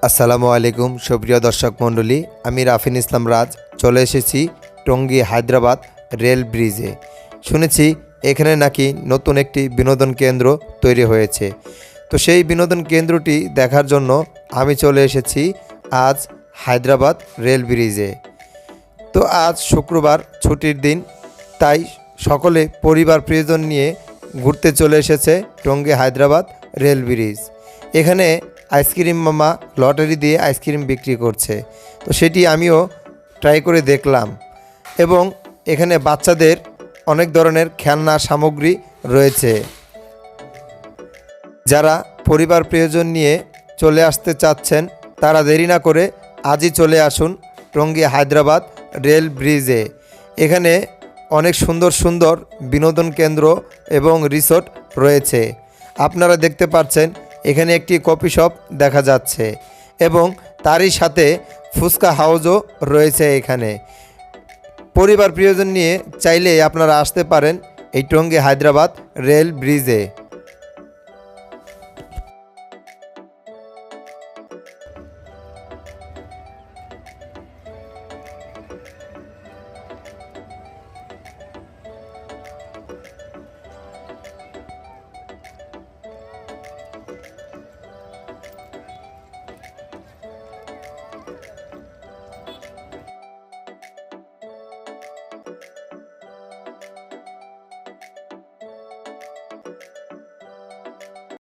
আসসালামু আলাইকুম সুপ্রিয় দর্শক মণ্ডলী, আমি রাফিন ইসলাম রাজ চলে এসেছি টঙ্গী হায়দ্রাবাদ রেল ব্রিজে। শুনেছি এখানে নাকি নতুন একটি বিনোদন কেন্দ্র তৈরি হয়েছে। তো সেই বিনোদন কেন্দ্রটি দেখার জন্য আমি চলে এসেছি আজ হায়দ্রাবাদ রেল ব্রিজে। তো আজ শুক্রবার ছুটির দিন, তাই সকলে পরিবার প্রিয়জন নিয়ে ঘুরতে চলে এসেছে টঙ্গী হায়দ্রাবাদ রেল ব্রিজ। এখানে আইসক্রিম মামা লটারি দিয়ে আইসক্রিম বিক্রি করছে, তো সেটি আমিও ট্রাই করে দেখলাম। এবং এখানে বাচ্চাদের অনেক ধরনের খেলনা সামগ্রী রয়েছে। যারা পরিবার প্রিয়জন নিয়ে চলে আসতে চাচ্ছেন তারা দেরি না করে আজই চলে আসুন টঙ্গী হায়দ্রাবাদ রেল ব্রিজে। এখানে অনেক সুন্দর সুন্দর বিনোদন কেন্দ্র এবং রিসোর্ট রয়েছে। আপনারা দেখতে পাচ্ছেন এখানে একটি কফি শপ দেখা যাচ্ছে এবং তারই সাথে ফুচকা হাউসও রয়েছে। এখানে পরিবার প্রিয়জন নিয়ে চাইলে আপনারা আসতে পারেন এই টঙ্গী হায়দ্রাবাদ রেল ব্রিজে।